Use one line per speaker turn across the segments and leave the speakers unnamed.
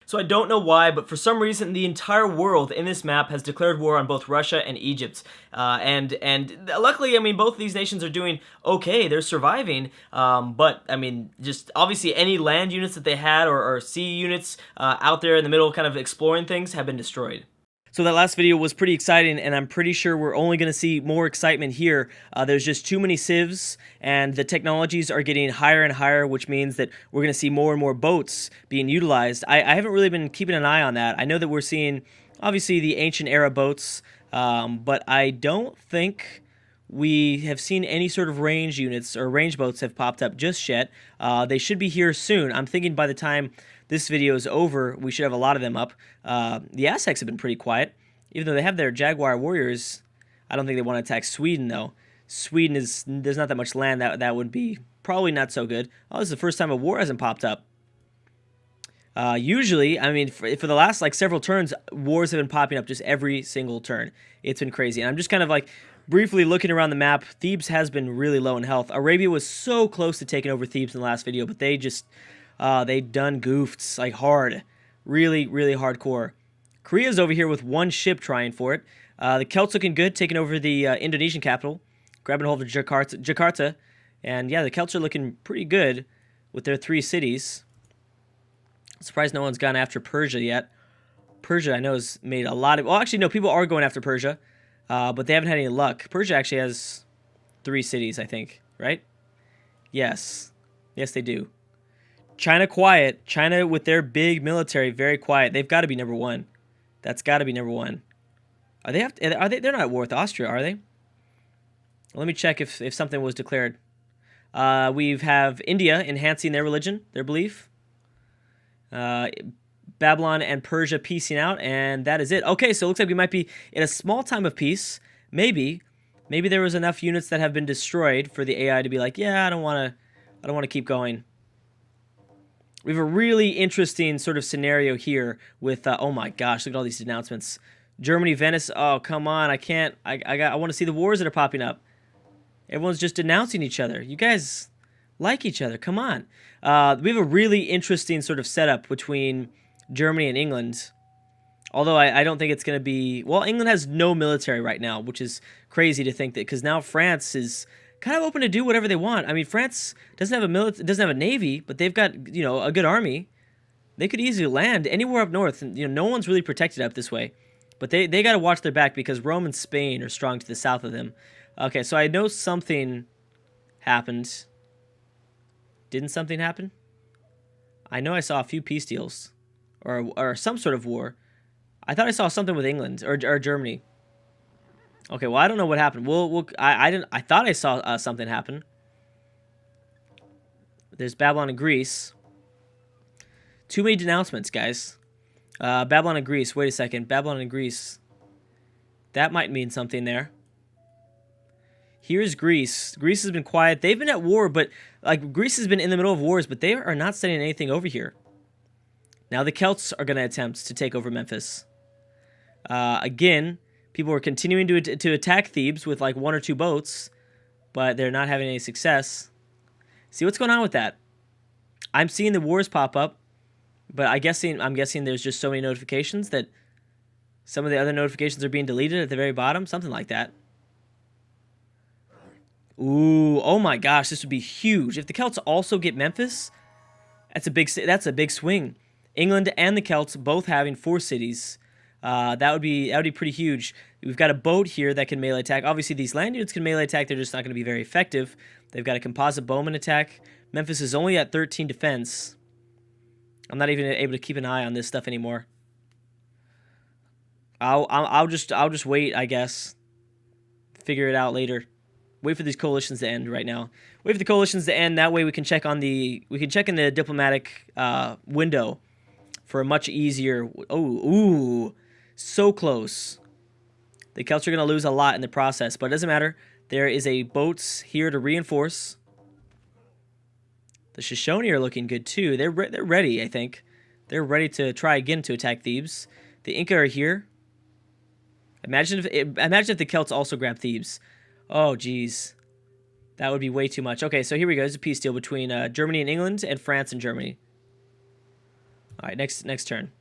So I don't know why, but for some reason the entire world in this map has declared war on both Russia and Egypt. And luckily, I mean, both of these nations are doing okay. They're surviving. But I mean, just obviously any land units that they had or sea units out there in the middle, kind of exploring things, have been destroyed. So that last video was pretty exciting, and I'm pretty sure we're only going to see more excitement here. There's just too many civs, and the technologies are getting higher and higher, which means that we're going to see more and more boats being utilized. I haven't really been keeping an eye on that. I know that we're seeing, obviously, the ancient era boats, but I don't think we have seen any sort of range units or range boats have popped up just yet. They should be here soon. I'm thinking by the time this video is over, we should have a lot of them up. The Aztecs have been pretty quiet. Even though they have their Jaguar warriors, I don't think they want to attack Sweden, though. Sweden there's not that much land. That would be probably not so good. Oh, this is the first time a war hasn't popped up. Usually, I mean, for the last, like, several turns, wars have been popping up just every single turn. It's been crazy. And I'm just kind of, like, briefly looking around the map. Thebes has been really low in health. Arabia was so close to taking over Thebes in the last video, but they just... they done goofed, like, hard. Really, really hardcore. Korea's over here with one ship trying for it. The Celts looking good, taking over the Indonesian capital. Grabbing hold of Jakarta. And, yeah, the Celts are looking pretty good with their 3 cities. Surprised no one's gone after Persia yet. Persia, I know, has made a lot of... Well, actually, no, people are going after Persia. But they haven't had any luck. Persia actually has 3 cities, I think. Right? Yes. Yes, they do. China quiet. China with their big military, very quiet. They've got to be number 1. That's got to be number 1. Are they? They're not at war with Austria, are they? Let me check if something was declared. We have India enhancing their religion, their belief. Babylon and Persia peacing out, and that is it. Okay, so it looks like we might be in a small time of peace. Maybe there was enough units that have been destroyed for the AI to be like, yeah, I don't want to keep going. We have a really interesting sort of scenario here with, oh my gosh, look at all these announcements. Germany, Venice, oh, come on, I can't, I want to see the wars that are popping up. Everyone's just denouncing each other. You guys like each other, come on. We have a really interesting sort of setup between Germany and England. Although I don't think it's going to be, well, England has no military right now, which is crazy to think that, because now France is kind of open to do whatever they want. I mean, France doesn't have a navy, but they've got, you know, a good army. They could easily land anywhere up north, and, you know, no one's really protected up this way. But they got to watch their back, because Rome and Spain are strong to the south of them. Okay, so I know something happened. Didn't something happen? I know I saw a few peace deals, or some sort of war. I thought I saw something with England or Germany. Okay, well, I don't know what happened. I thought I saw something happen. There's Babylon and Greece. Too many denouncements, guys. Babylon and Greece. Wait a second. Babylon and Greece. That might mean something there. Here's Greece. Greece has been quiet. They've been at war, but like Greece has been in the middle of wars, but they are not sending anything over here. Now the Celts are going to attempt to take over Memphis. Again, people are continuing to attack Thebes with like 1 or 2 boats, but they're not having any success. See what's going on with that? I'm seeing the wars pop up, but I'm guessing there's just so many notifications that some of the other notifications are being deleted at the very bottom, something like that. Ooh, oh my gosh, this would be huge. If the Celts also get Memphis, that's a big swing. England and the Celts both having 4 cities. That would be pretty huge. We've got a boat here that can melee attack. Obviously, these land units can melee attack. They're just not going to be very effective. They've got a composite bowman attack. Memphis is only at 13 defense. I'm not even able to keep an eye on this stuff anymore. I'll just wait, I guess. Figure it out later. Wait for these coalitions to end right now. Wait for the coalitions to end. That way we can check in the diplomatic window for a much easier. Ooh, so close. The Celts are going to lose a lot in the process, but it doesn't matter. There is a boats here to reinforce. The Shoshone are looking good too. They're ready, I think. They're ready to try again to attack Thebes. The Inca are here. Imagine if the Celts also grab Thebes. Oh, geez. That would be way too much. Okay, so here we go. There's a peace deal between Germany and England and France and Germany. All right, next turn.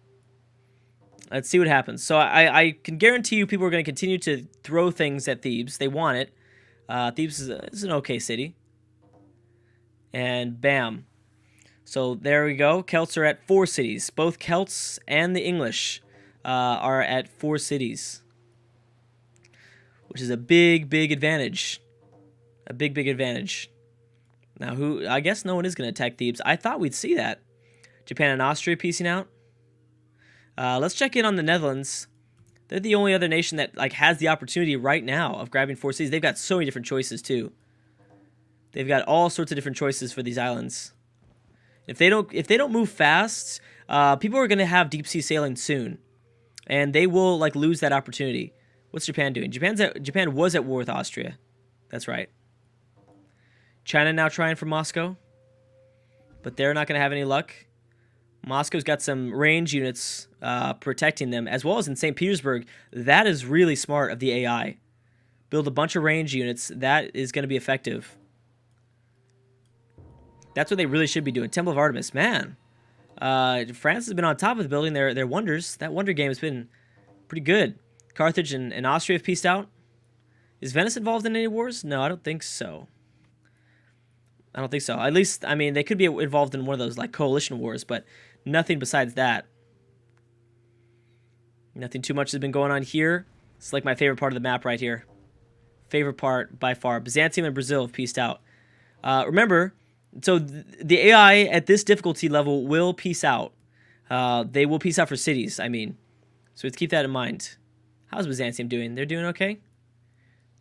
Let's see what happens. So I can guarantee you people are going to continue to throw things at Thebes. They want it. Thebes is an okay city. And bam. So there we go. Celts are at 4 cities. Both Celts and the English are at 4 cities. Which is a big, big advantage. A big, big advantage. Now, I guess no one is going to attack Thebes. I thought we'd see that. Japan and Austria piecing out. Let's check in on the Netherlands. They're the only other nation that has the opportunity right now of grabbing 4 cities. They've got so many different choices too. They've got all sorts of different choices for these islands. If they don't move fast, people are going to have deep sea sailing soon, and they will lose that opportunity. What's Japan doing? Japan was at war with Austria. That's right. China now trying for Moscow, but they're not going to have any luck. Moscow's got some range units protecting them, as well as in St. Petersburg. That is really smart of the AI. Build a bunch of range units. That is going to be effective. That's what they really should be doing. Temple of Artemis, man. France has been on top of building their wonders. That wonder game has been pretty good. Carthage and Austria have pieced out. Is Venice involved in any wars? No, I don't think so. I don't think so. At least, I mean, they could be involved in one of those coalition wars, but nothing besides that. Nothing too much has been going on here. It's my favorite part of the map right here. Favorite part by far. Byzantium and Brazil have pieced out. Remember, so the AI at this difficulty level will piece out. They will piece out for cities, I mean. So let's keep that in mind. How's Byzantium doing? They're doing okay?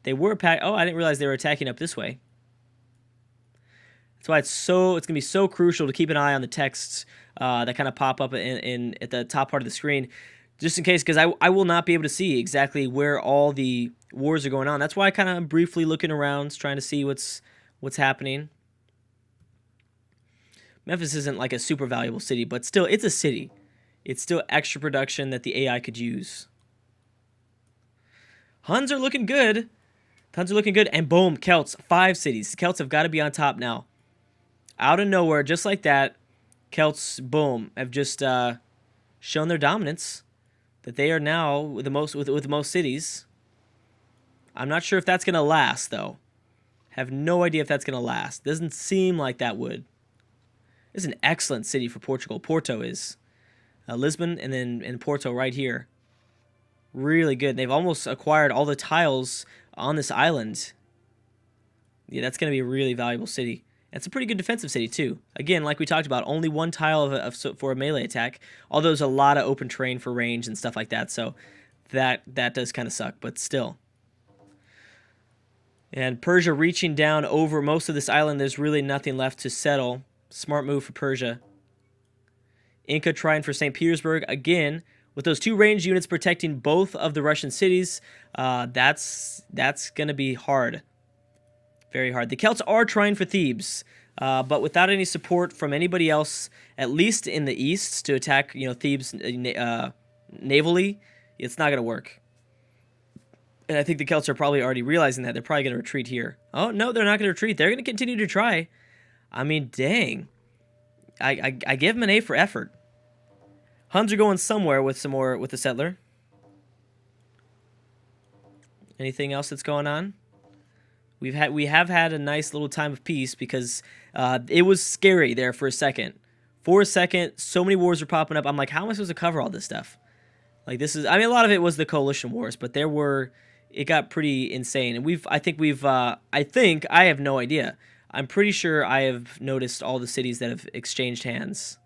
They were oh, I didn't realize they were attacking up this way. That's why it's going to be so crucial to keep an eye on the texts that kind of pop up at the top part of the screen, just in case, because I will not be able to see exactly where all the wars are going on. That's why I kind of briefly looking around, trying to see what's happening. Memphis isn't a super valuable city, but still, it's a city. It's still extra production that the AI could use. Huns are looking good. Huns are looking good. And boom, Celts, 5 cities. Celts have got to be on top now. Out of nowhere, just like that, Celts, boom, have just shown their dominance. That they are now with the most cities. I'm not sure if that's going to last, though. Have no idea if that's going to last. Doesn't seem like that would. This is an excellent city for Portugal. Porto is. Lisbon and then Porto right here. Really good. They've almost acquired all the tiles on this island. Yeah, that's going to be a really valuable city. It's a pretty good defensive city, too. Again, like we talked about, only one tile for a melee attack. Although there's a lot of open terrain for range and stuff like that. So that does kind of suck, but still. And Persia reaching down over most of this island. There's really nothing left to settle. Smart move for Persia. Inca trying for St. Petersburg. Again, with those 2 range units protecting both of the Russian cities, that's going to be hard. Very hard. The Celts are trying for Thebes, but without any support from anybody else, at least in the east, to attack Thebes navally, it's not going to work. And I think the Celts are probably already realizing that. They're probably going to retreat here. Oh, no, they're not going to retreat. They're going to continue to try. I mean, dang. I give them an A for effort. Huns are going somewhere with the settler. Anything else that's going on? We have had a nice little time of peace because it was scary there for a second. For a second, so many wars were popping up. I'm like, how am I supposed to cover all this stuff? A lot of it was the coalition wars, but it got pretty insane. And I think I have no idea. I'm pretty sure I have noticed all the cities that have exchanged hands.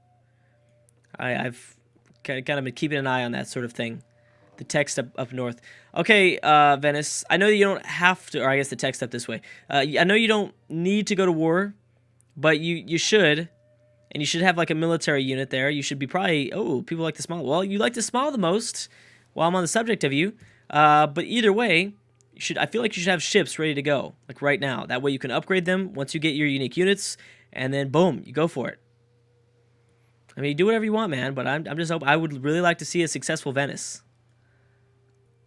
I've kind of been keeping an eye on that sort of thing. The text up north. Okay, Venice. I know you don't have to, or I guess the text up this way. I know you don't need to go to war, but you should, and you should have a military unit there. You should be probably. Oh, people like to smile. Well, you like to smile the most. While I'm on the subject of you, but either way, I feel like you should have ships ready to go, right now. That way you can upgrade them once you get your unique units, and then boom, you go for it. I mean, do whatever you want, man. But I'm just hoping. I would really like to see a successful Venice.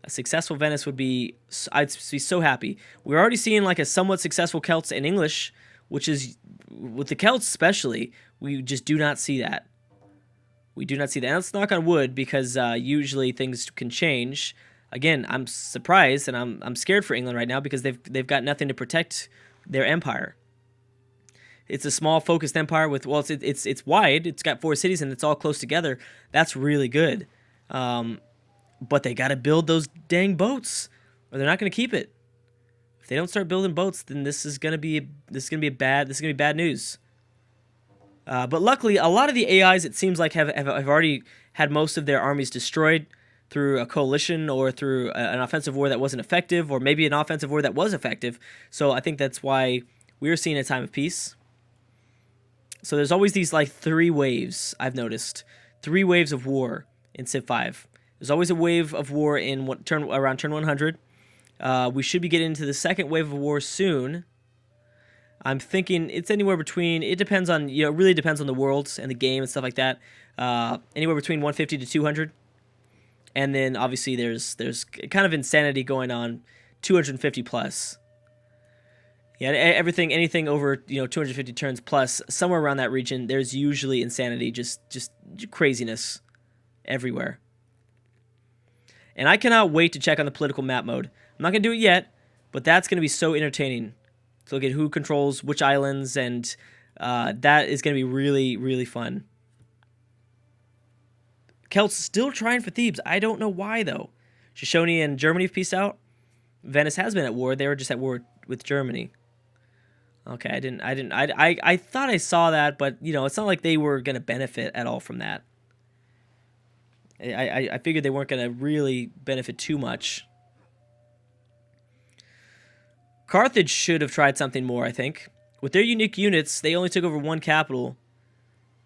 A successful Venice would be. I'd be so happy. We're already seeing a somewhat successful Celts and English, which is with the Celts especially. We just do not see that. We do not see that. And let's knock on wood, because usually things can change. Again, I'm surprised and I'm scared for England right now, because they've got nothing to protect their empire. It's a small, focused empire with, well, it's wide. It's got 4 cities and it's all close together. That's really good. But they got to build those dang boats, or they're not going to keep it. If they don't start building boats, then this is gonna be bad news. But luckily, a lot of the AIs, it seems like, have already had most of their armies destroyed through a coalition, or through an offensive war that wasn't effective, or maybe an offensive war that was effective. So I think that's why we're seeing a time of peace. So there's always these like 3 waves, I've noticed. 3 waves of war in Civ 5. There's always a wave of war in around turn 100. We should be getting into the second wave of war soon. I'm thinking it's anywhere between, it depends on, it really depends on the worlds and the game and stuff like that. Anywhere between 150 to 200. And then obviously there's kind of insanity going on, 250 plus. Yeah, anything over 250 turns plus, somewhere around that region, there's usually insanity, just craziness everywhere. And I cannot wait to check on the political map mode. I'm not gonna do it yet, but that's gonna be so entertaining to look at who controls which islands, and that is gonna be really, really fun. Celts still trying for Thebes. I don't know why though. Shoshone and Germany have peaced out. Venice has been at war. They were just at war with Germany. Okay, I thought I saw that, but it's not like they were gonna benefit at all from that. I figured they weren't gonna really benefit too much. Carthage should have tried something more, I think. With their unique units, they only took over 1 capital.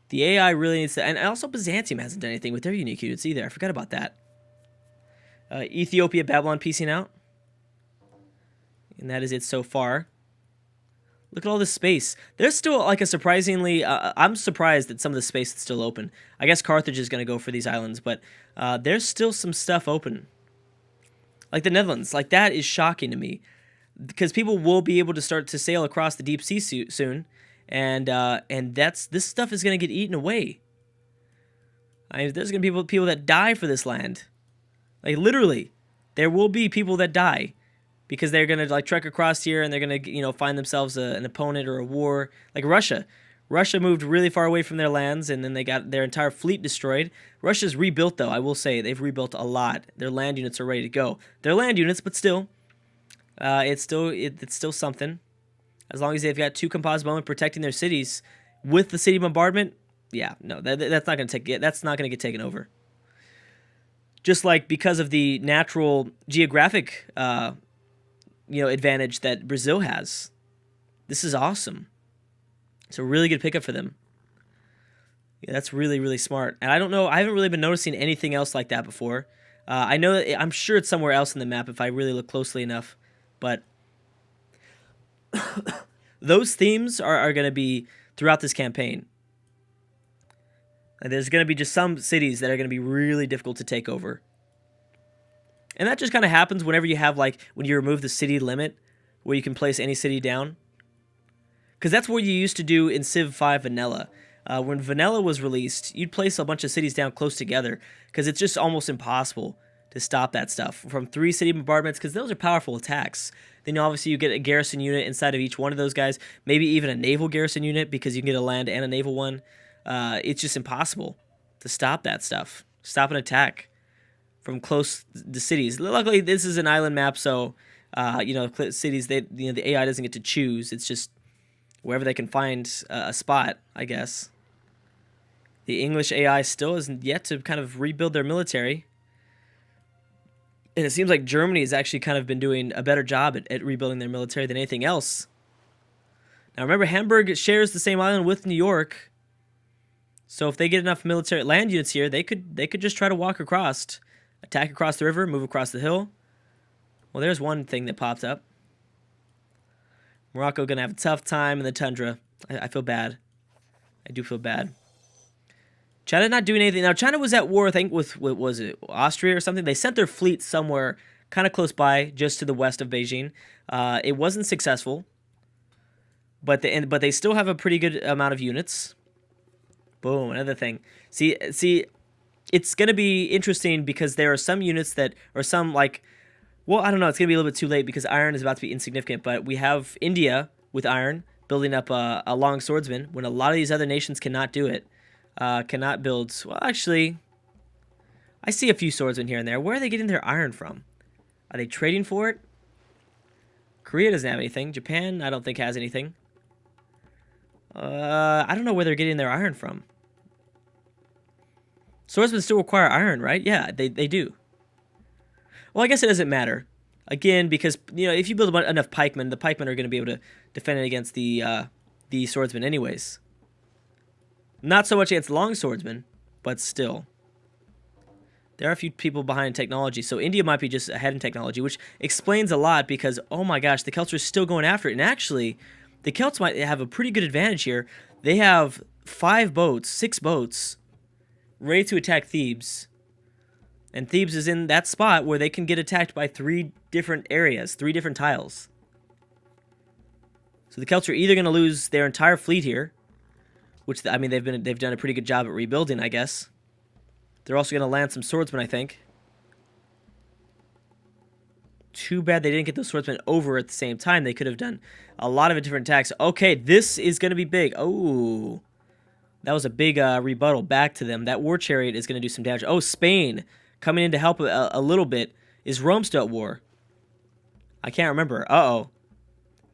The AI really needs to, and also Byzantium hasn't done anything with their unique units either. I forgot about that. Ethiopia, Babylon piecing out. And that is it so far. Look at all this space. There's still like a surprisingly, I'm surprised that some of the space is still open. I guess Carthage is going to go for these islands, but there's still some stuff open. Like the Netherlands, like that is shocking to me. Because people will be able to start to sail across the deep sea soon, and this stuff is going to get eaten away. There's going to be people that die for this land. Like literally, there will be people that die. Because they're going to like trek across here, and they're going to find themselves an opponent or a war. Like Russia. Russia moved really far away from their lands, and then they got their entire fleet destroyed. Russia's rebuilt though, I will say. They've rebuilt a lot. Their land units are ready to go. They're land units, but still. It's still something. As long as they've got 2 composite bowmen protecting their cities with the city bombardment, yeah, no, that's not going to get taken over. Just like because of the natural geographic advantage that Brazil has. This is awesome. It's a really good pickup for them. Yeah, that's really, really smart. And I don't know, I haven't really been noticing anything else like that before. I'm sure it's somewhere else in the map if I really look closely enough. But those themes are going to be throughout this campaign. And there's going to be just some cities that are going to be really difficult to take over. And that just kind of happens whenever you have, like, when you remove the city limit, where you can place any city down. Because that's what you used to do in Civ 5 Vanilla. When Vanilla was released, you'd place a bunch of cities down close together, because it's just almost impossible to stop that stuff from 3 city bombardments, because those are powerful attacks. Then obviously you get a garrison unit inside of each one of those guys, maybe even a naval garrison unit, because you can get a land and a naval one. It's just impossible to stop that stuff. Stop an attack from close to cities. Luckily, this is an island map, so cities, the AI doesn't get to choose. It's just wherever they can find a spot, I guess. The English AI still isn't yet to kind of rebuild their military. And it seems like Germany has actually kind of been doing a better job at rebuilding their military than anything else. Now remember, Hamburg shares the same island with New York. So if they get enough military land units here, they could just try to walk across, attack across the river, move across the hill. Well, there's one thing that popped up. Morocco going to have a tough time in the tundra. I feel bad. I do feel bad. China not doing anything. Now, China was at war, I think, with, what was it, Austria or something? They sent their fleet somewhere kind of close by, just to the west of Beijing. It wasn't successful, but they still have a pretty good amount of units. Boom, another thing. See, it's going to be interesting because there are some units that, or some like, well, I don't know, it's going to be a little bit too late because iron is about to be insignificant, but we have India with iron building up a long swordsman when a lot of these other nations cannot do it. Cannot build, well, actually, I see a few swordsmen here and there. Where are they getting their iron from? Are they trading for it? Korea doesn't have anything. Japan, I don't think, has anything. I don't know where they're getting their iron from. Swordsmen still require iron, right? Yeah, they do. Well, I guess it doesn't matter. Again, because, you know, if you build enough pikemen, the pikemen are going to be able to defend it against the swordsmen anyways. Not so much against long swordsmen, but still. There are a few people behind in technology, so India might be just ahead in technology, which explains a lot because, oh my gosh, the Celts are still going after it. And actually, the Celts might have a pretty good advantage here. They have 6 boats, ready to attack Thebes. And Thebes is in that spot where they can get attacked by 3 different areas, 3 different tiles. So the Celts are either going to lose their entire fleet here, which, I mean, they've done a pretty good job at rebuilding, I guess. They're also going to land some swordsmen, I think. Too bad they didn't get those swordsmen over at the same time. They could have done a lot of different attacks. Okay, this is going to be big. Oh, that was a big rebuttal back to them. That war chariot is going to do some damage. Oh, Spain coming in to help a little bit. Is Rome still at war? I can't remember. Uh-oh.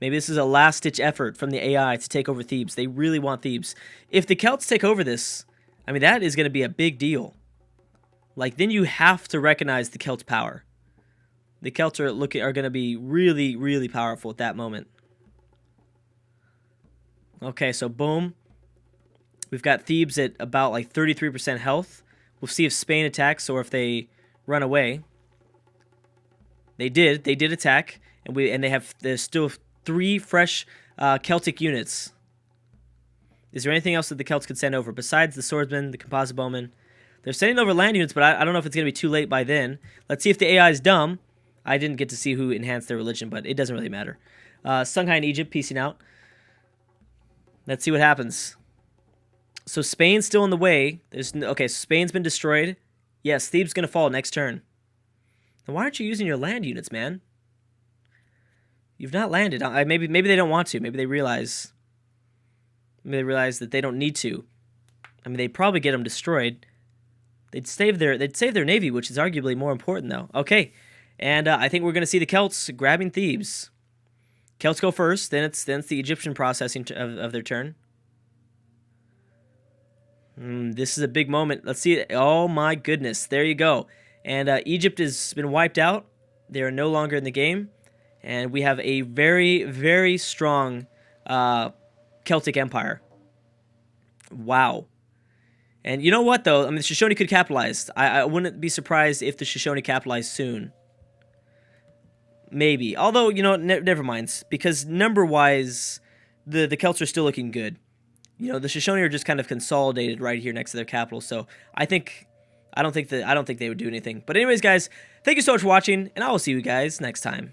Maybe this is a last-ditch effort from the AI to take over Thebes. They really want Thebes. If the Celts take over this, I mean, that is going to be a big deal. Like, then you have to recognize the Celts' power. The Celts are going to be really, really powerful at that moment. Okay, so boom. We've got Thebes at about like 33% health. We'll see if Spain attacks or if they run away. They did. They did attack, and there's still 3 fresh Celtic units. Is there anything else that the Celts could send over besides the swordsmen, the composite bowmen? They're sending over land units, but I don't know if it's going to be too late by then. Let's see if the AI is dumb. I didn't get to see who enhanced their religion, but it doesn't really matter. Songhai in Egypt, piecing out. Let's see what happens. So Spain's still in the way. Okay, so Spain's been destroyed. Yes, Thebes going to fall next turn. Then why aren't you using your land units, man? You've not landed. Maybe they don't want to. Maybe they realize that they don't need to. I mean, they'd probably get them destroyed. They'd save their navy, which is arguably more important, though. Okay, and I think we're going to see the Celts grabbing Thebes. Celts go first, then it's the Egyptian processing of their turn. This is a big moment. Let's see it. Oh my goodness, there you go. And Egypt has been wiped out. They are no longer in the game, and we have a very, very strong Celtic Empire. Wow. And you know what, though? I mean, the Shoshone could capitalize. I wouldn't be surprised if the Shoshone capitalized soon. Maybe. Although, you know, never mind. Because number-wise, the Celts are still looking good. You know, the Shoshone are just kind of consolidated right here next to their capital. So I don't think they would do anything. But anyways, guys, thank you so much for watching, and I will see you guys next time.